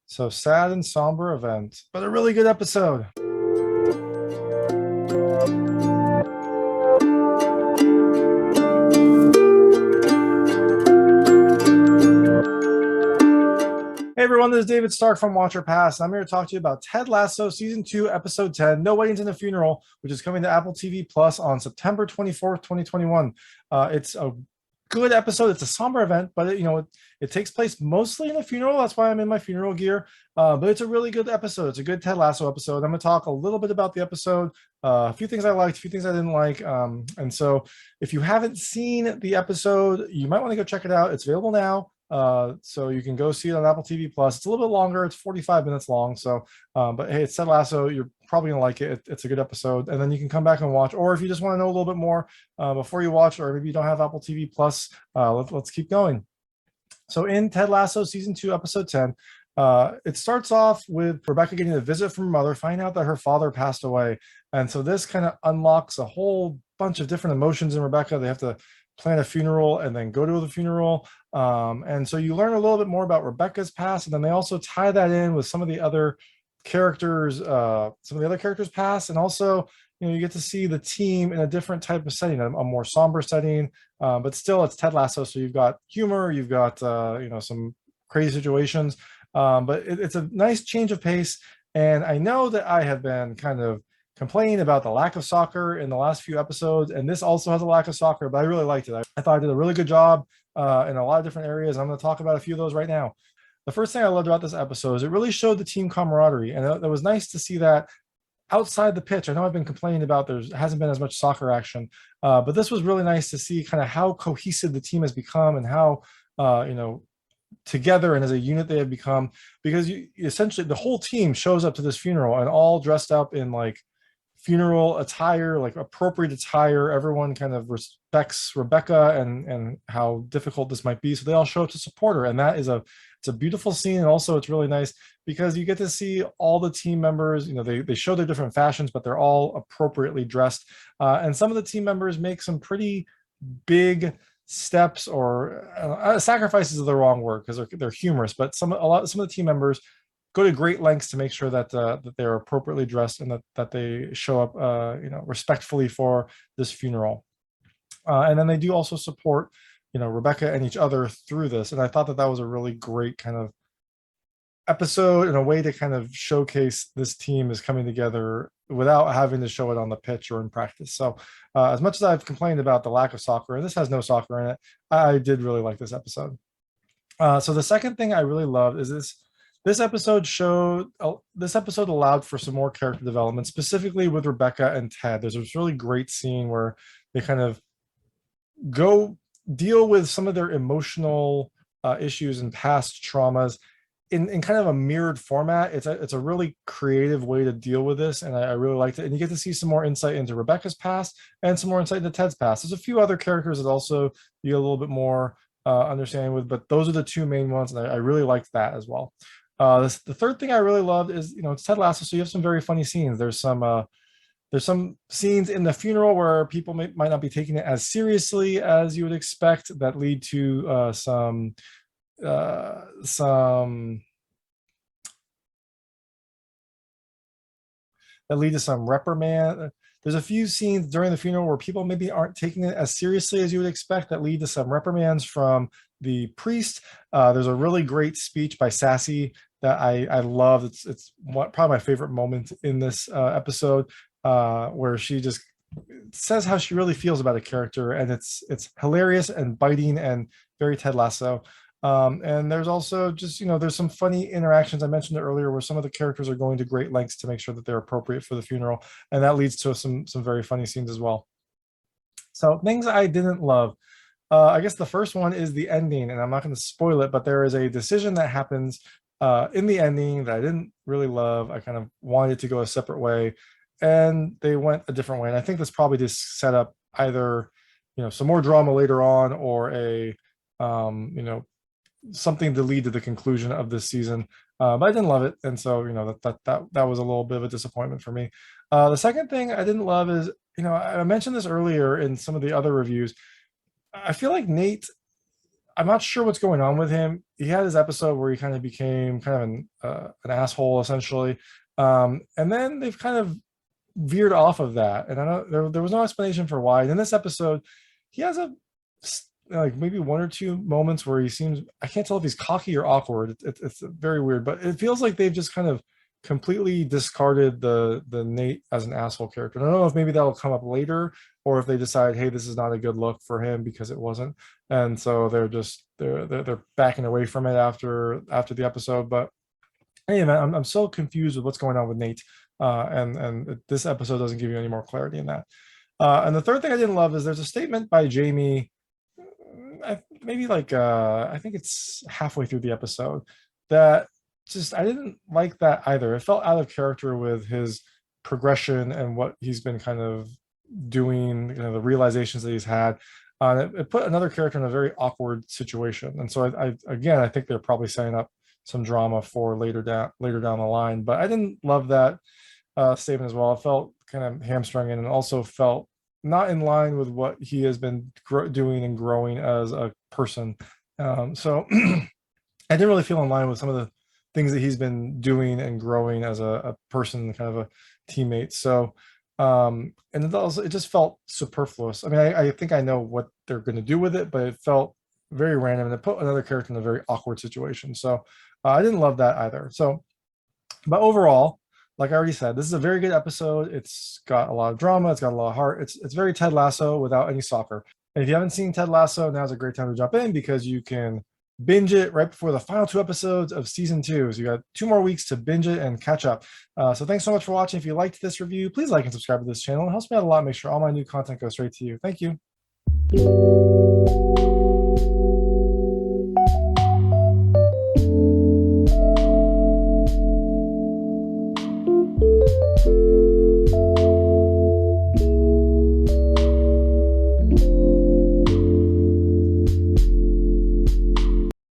So sad and somber event, but a really good episode. Hey everyone, this is David Stark from Watcher Pass. I'm here to talk to you about Ted Lasso Season 2, Episode 10, No Weddings in a Funeral, which is coming to Apple TV Plus on September 24th, 2021. It's a good episode. It's a somber event, but it takes place mostly in a funeral. That's why I'm in my funeral gear. But it's a really good episode. It's a good Ted Lasso episode. I'm going to talk a little bit about the episode, a few things I liked, a few things I didn't like. And so if you haven't seen the episode, you might want to go check it out. It's available now. So you can go see it on Apple TV Plus. It's a little bit longer. It's 45 minutes long. So, but hey, it's Ted Lasso. You're probably gonna like it. It's a good episode, and then you can come back and watch. Or if you just want to know a little bit more before you watch, or maybe you don't have Apple TV Plus, let's keep going. So in Ted Lasso Season 2, Episode 10, it starts off with Rebecca getting a visit from her mother, finding out that her father passed away. And so this kind of unlocks a whole bunch of different emotions in Rebecca. They have to plan a funeral and then go to the funeral. And so you learn a little bit more about Rebecca's past, and then they also tie that in with some of the other characters, past, and also you get to see the team in a different type of setting, a more somber setting, but still it's Ted Lasso, so you've got humor, you've got some crazy situations, but it's a nice change of pace. And I know that I have been kind of complaining about the lack of soccer in the last few episodes, and this also has a lack of soccer, but I really liked it. I thought I did a really good job in a lot of different areas. I'm going to talk about a few of those right now. The first thing I loved about this episode is it really showed the team camaraderie, and it was nice to see that outside the pitch. I know I've been complaining about there hasn't been as much soccer action, but this was really nice to see kind of how cohesive the team has become and how together and as a unit they have become, because essentially the whole team shows up to this funeral and all dressed up in like funeral attire, like appropriate attire. Everyone kind of respects Rebecca and how difficult this might be, so they all show up to support her, and it's a beautiful scene. And also it's really nice because you get to see all the team members. They show their different fashions, but they're all appropriately dressed, and some of the team members make some pretty big steps, or sacrifices is the wrong word because they're humorous, but some of the team members go to great lengths to make sure that they're appropriately dressed and that they show up respectfully for this funeral, and then they do also support Rebecca and each other through this. And I thought that was a really great kind of episode and a way to kind of showcase this team is coming together without having to show it on the pitch or in practice. So as much as I've complained about the lack of soccer, and this has no soccer in it, I did really like this episode. So the second thing I really loved is this episode allowed for some more character development, specifically with Rebecca and Ted. There's this really great scene where they kind of go deal with some of their emotional issues and past traumas in kind of a mirrored format. It's a really creative way to deal with this, and I really liked it. And you get to see some more insight into Rebecca's past and some more insight into Ted's past. There's a few other characters that also you get a little bit more understanding with, but those are the two main ones, and I really liked that as well. The third thing I really loved is it's Ted Lasso, so you have some very funny scenes. There's some scenes in the funeral where people might not be taking it as seriously as you would expect, that lead to some reprimand. There's a few scenes during the funeral where people maybe aren't taking it as seriously as you would expect, that lead to some reprimands from the priest. There's a really great speech by Sassy that I love. It's probably my favorite moment in this episode, where she just says how she really feels about a character, and it's hilarious and biting and very Ted Lasso. And there's also just there's some funny interactions. I mentioned it earlier where some of the characters are going to great lengths to make sure that they're appropriate for the funeral, and that leads to some very funny scenes as well. So things I didn't love, I guess the first one is the ending, and I'm not going to spoil it, but there is a decision that happens in the ending that I didn't really love. I kind of wanted to go a separate way, and they went a different way. And I think this probably just set up either some more drama later on, or a something to lead to the conclusion of this season. But I didn't love it, and so that was a little bit of a disappointment for me. The second thing I didn't love is I mentioned this earlier in some of the other reviews. I feel like Nate I'm not sure what's going on with him. He had his episode where he kind of became kind of an asshole essentially, and then they've kind of veered off of that. And I don't there was no explanation for why. And in this episode, he has like maybe one or two moments where he seems, I can't tell if he's cocky or awkward. It's very weird, but it feels like they've just kind of completely discarded the Nate as an asshole character. And I don't know if maybe that'll come up later, or if they decide, hey, this is not a good look for him because it wasn't, and so they're backing away from it after the episode. But hey, man, I'm so confused with what's going on with Nate, and this episode doesn't give you any more clarity in that. And the third thing I didn't love is there's a statement by Jamie, maybe like I think it's halfway through the episode, that just I didn't like that either. It felt out of character with his progression and what he's been kind of doing, the realizations that he's had. It put another character in a very awkward situation, and so I think they're probably setting up some drama for later down the line. But I didn't love that statement as well. It felt kind of hamstrung and also felt not in line with what he has been doing and growing as a person. So I didn't really feel in line with some of the things that he's been doing and growing as a person, kind of a teammate. So and it just felt superfluous. I mean, I think I know what they're going to do with it, but it felt very random, and it put another character in a very awkward situation. So I didn't love that either. So, but overall, like I already said, this is a very good episode. It's got a lot of drama. It's got a lot of heart. It's very Ted Lasso without any soccer. And if you haven't seen Ted Lasso, now's a great time to jump in, because you can binge it right before the final 2 episodes of season 2. So you got 2 more weeks to binge it and catch up. So thanks so much for watching. If you liked this review, please like and subscribe to this channel. It helps me out a lot. Make sure all my new content goes straight to you. Thank you.